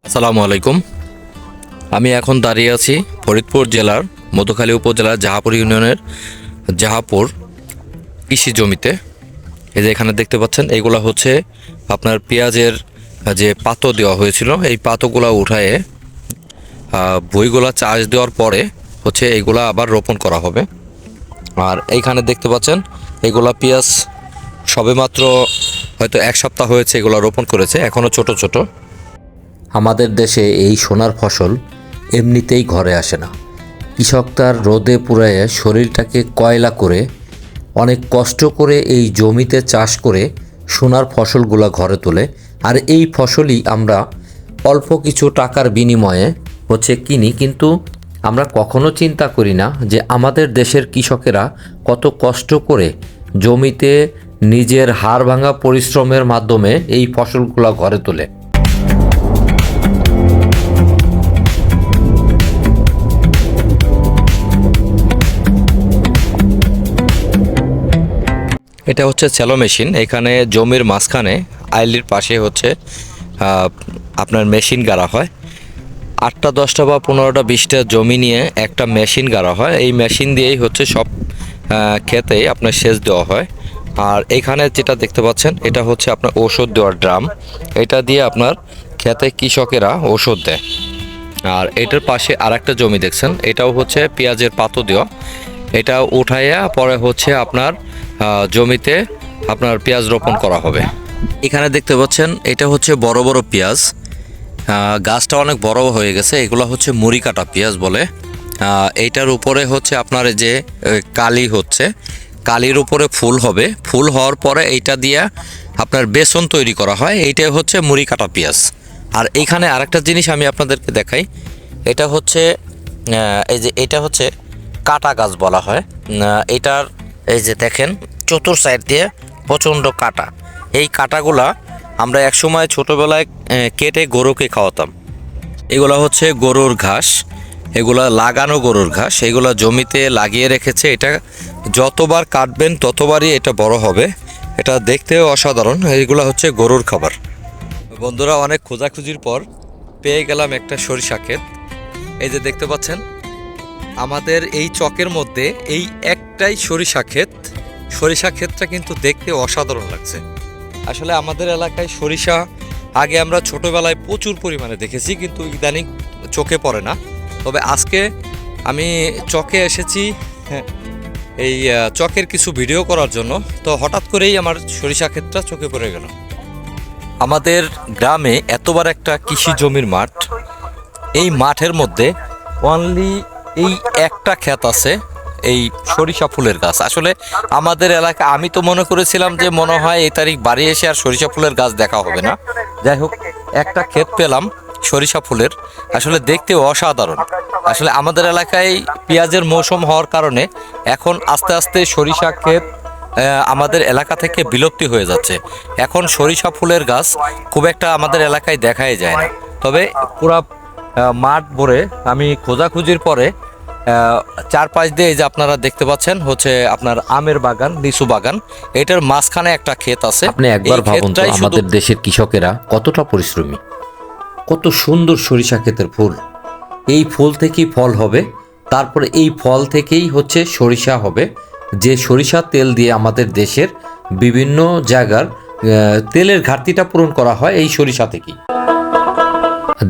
আসসালামু আলাইকুম। আমি এখন দাঁড়িয়ে আছি ফরিদপুর জেলার মধুখালী উপজেলার জাহাপুর ইউনিয়নের জাহাপুর কৃষি জমিতে। এই যে এখানে দেখতে পাচ্ছেন, এইগুলা হচ্ছে আপনার পেঁয়াজের যে পাতো দেওয়া হয়েছিল, এই পাতোগুলা উঠায়ে বইগুলা চাষ দেওয়ার পরে হচ্ছে এইগুলা আবার রোপণ করা হবে। আর এইখানে দেখতে পাচ্ছেন এইগুলা পেঁয়াজ সবেমাত্র হয়তো এক সপ্তাহ হয়েছে এগুলা রোপণ করেছে, এখনও ছোট ছোট। আমাদের দেশে এই সোনার ফসল এমনিতেই ঘরে আসে না। কৃষক তার রোদে পুড়ায় শরীরটাকে কয়লা করে অনেক কষ্ট করে এই জমিতে চাষ করে সোনার ফসলগুলো ঘরে তোলে। আর এই ফসলই আমরা অল্প কিছু টাকার বিনিময়ে কিনি, কিন্তু আমরা কখনো চিন্তা করি না যে আমাদের দেশের কৃষকেরা কত কষ্ট করে জমিতে নিজের হাড় ভাঙা পরিশ্রমের মাধ্যমে এই ফসলগুলো ঘরে তোলে। এটা হচ্ছে সেলো মেশিন। এখানে জমির মাঝখানে আইলির পাশে হচ্ছে আপনার মেশিন গাড়া হয়। 8টা 10টা বা 15টা 20টা জমি নিয়ে একটা মেশিন গাড়া হয়। এই মেশিন দিয়েই হচ্ছে সব ক্ষেতেই আপনার সেচ দেওয়া হয়। আর এখানে যেটা দেখতে পাচ্ছেন, এটা হচ্ছে আপনার ওষুধ দেওয়ার ড্রাম। এটা দিয়ে আপনার ক্ষেতে কৃষকেরা ওষুধ দেয়। আর এটার পাশে আরেকটা জমি দেখছেন, এটাও হচ্ছে পেঁয়াজের পাতো দেওয়া। এটা উঠাইয়া পরে হচ্ছে আপনার জমিতে আপনার পেঁয়াজ রোপণ করা হবে। এখানে দেখতে পাচ্ছেন এটা হচ্ছে বড় বড় পেঁয়াজ। গাছটা অনেক বড় হয়ে গেছে। এগুলো হচ্ছে মুড়ি কাটা পেঁয়াজ বলে। এইটার উপরে হচ্ছে আপনার যে কালি হচ্ছে, কালির উপরে ফুল হবে। ফুল হওয়ার পরে এইটা দিয়ে আপনার বেসন তৈরি করা হয়। এইটাই হচ্ছে মুড়ি কাটা পেঁয়াজ। আর এইখানে আরেকটা জিনিস আমি আপনাদেরকে দেখাই। এটা হচ্ছে এই যে এটা হচ্ছে কাটা গাছ বলা হয়। এটার এই যে দেখেন চতুর সাইড দিয়ে প্রচণ্ড কাটা। এই কাটাগুলা আমরা একসময় ছোটোবেলায় কেটে গরুকে খাওয়াতাম। এগুলো হচ্ছে গরুর ঘাস, এগুলা লাগানো গরুর ঘাস। এগুলা জমিতে লাগিয়ে রেখেছে। এটা যতবার কাটবেন ততবারই এটা বড় হবে। এটা দেখতেও অসাধারণ। এইগুলা হচ্ছে গরুর খাবার। বন্ধুরা, অনেক খোঁজাখুঁজির পর পেয়ে গেলাম একটা সরিষা ক্ষেত। এই যে দেখতে পাচ্ছেন, আমাদের এই চকের মধ্যে এই একটাই সরিষা ক্ষেত। সরিষা ক্ষেতটা কিন্তু দেখতে অসাধারণ লাগছে। আসলে আমাদের এলাকায় সরিষা আগে আমরা ছোটোবেলায় প্রচুর পরিমাণে দেখেছি, কিন্তু ইদানিং চোখে পড়ে না। তবে আজকে আমি চকে এসেছি এই চকের কিছু ভিডিও করার জন্য। তো হঠাৎ করেই আমার সরিষা ক্ষেতটা চোখে পড়ে গেল। আমাদের গ্রামে এতবার একটা কৃষি জমির মাঠ, এই মাঠের মধ্যে অনলি এই একটা ক্ষেত আছে এই সরিষা ফুলের গাছ। আসলে আমাদের এলাকা, আমি তো মনে করেছিলাম যে মনে হয় এই তারিখ বাড়ি এসে আর সরিষা ফুলের গাছ দেখা হবে না। যাই হোক, একটা ক্ষেত পেলাম সরিষা ফুলের। আসলে দেখতে অসাধারণ। আসলে আমাদের এলাকায় পেঁয়াজের মৌসুম হওয়ার কারণে এখন আস্তে আস্তে সরিষা ক্ষেত আমাদের এলাকা থেকে বিলুপ্তি হয়ে যাচ্ছে। এখন সরিষা ফুলের গাছ খুব একটা আমাদের এলাকায় দেখাই যায় না। তবে পুরা মাঠ ভরে আমি খোঁজাখুঁজির পরে চারপাশ দিয়ে যে আপনারা দেখতে পাচ্ছেন হচ্ছে আপনার আমের বাগান, লিচু বাগান। এটার মাঝখানে একটা ক্ষেত আছে। আপনি একবার ভাবুন তো, আমাদের দেশের কৃষকেরা কতটা পরিশ্রমী। কত সুন্দর সরিষা ক্ষেতের ফুল। এই ফুল থেকেই ফল হবে, তারপরে এই ফল থেকেই হচ্ছে সরিষা হবে। যে সরিষা তেল দিয়ে আমাদের দেশের বিভিন্ন জায়গার তেলের ঘাটতিটা পূরণ করা হয় এই সরিষা থেকেই।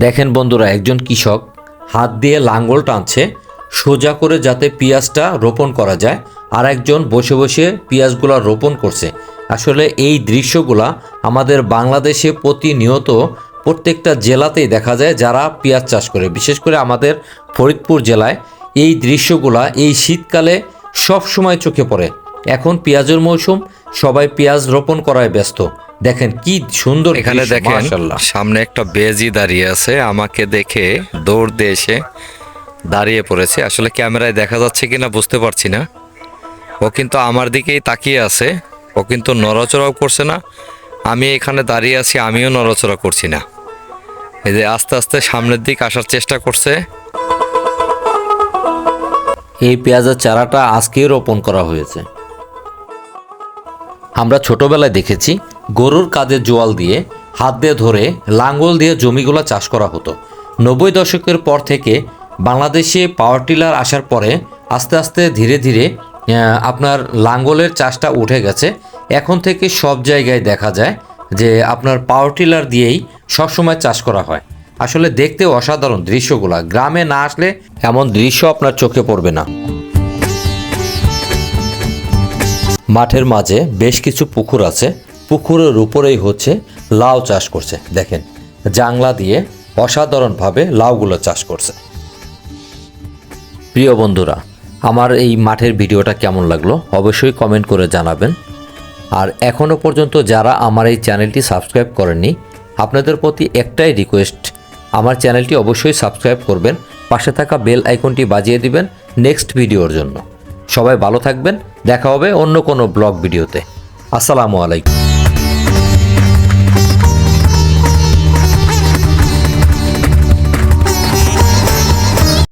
দেখেন বন্ধুরা, একজন কৃষক হাত দিয়ে লাঙ্গল টানছে সোজা করে যাতে পেঁয়াজটা রোপণ করা যায়, আর একজন বসে বসে পেঁয়াজগুলা রোপণ করছে। আসলে এই দৃশ্যগুলা আমাদের বাংলাদেশে প্রতিনিয়ত প্রত্যেকটা জেলাতেই দেখা যায় যারা পেঁয়াজ চাষ করে। বিশেষ করে আমাদের ফরিদপুর জেলায় এই দৃশ্যগুলা এই শীতকালে সব সময় চোখে পড়ে। এখন পেঁয়াজের মৌসুম, সবাই পেঁয়াজ রোপণ করায় ব্যস্ত। দেখেন কি সুন্দর। এখানে দেখেন সামনে একটা বেজি দাঁড়িয়ে আছে, আমাকে দেখে দৌড় দিয়ে এসে দাঁড়িয়ে পড়েছে। আসলে ক্যামেরায় দেখা যাচ্ছে কিনা বুঝতে পারছি না। ও কিন্তু আমার দিকেই তাকিয়ে আছে, ও কিন্তু নড়াচড়াও করছে না। আমি এখানে দাঁড়িয়ে আছি, আমিও নড়াচড়া করছি না। এই যে আস্তে আস্তে সামনের দিক আসার চেষ্টা করছে। এই পেঁয়াজের চারাটা আজকেই রোপণ করা হয়েছে। আমরা ছোটবেলায় দেখেছি গরুর কাঁধে জোয়াল দিয়ে হাত দিয়ে ধরে লাঙ্গল দিয়ে জমিগুলো চাষ করা হতো। 90 দশকের পর থেকে বাংলাদেশে পাওয়ার টিলার আসার পরে আস্তে আস্তে ধীরে ধীরে আপনার লাঙ্গলের চাষটা উঠে গেছে। এখন থেকে সব জায়গায় দেখা যায় যে আপনার পাওয়ার টিলার দিয়েই সবসময় চাষ করা হয়। আসলে দেখতে অসাধারণ দৃশ্যগুলা, গ্রামে না আসলে এমন দৃশ্য আপনার চোখে পড়বে না। মাঠের মাঝে বেশ কিছু পুকুর আছে, পুকুরের উপরেই হচ্ছে লাউ চাষ করছে। দেখেন জাংলা দিয়ে অসাধারণভাবে লাউগুলো চাষ করছে। প্রিয় বন্ধুরা, আমার এই মাঠের ভিডিওটা কেমন লাগলো অবশ্যই কমেন্ট করে জানাবেন। আর এখনও পর্যন্ত যারা আমার এই চ্যানেলটি সাবস্ক্রাইব করেননি, আপনাদের প্রতি একটাই রিকোয়েস্ট, আমার চ্যানেলটি অবশ্যই সাবস্ক্রাইব করবেন, পাশে থাকা বেল আইকনটি বাজিয়ে দিবেন নেক্সট ভিডিওর জন্য। সবাই ভালো থাকবেন, দেখা হবে অন্য কোনো ব্লগ ভিডিওতে। আসসালামু আলাইকুম।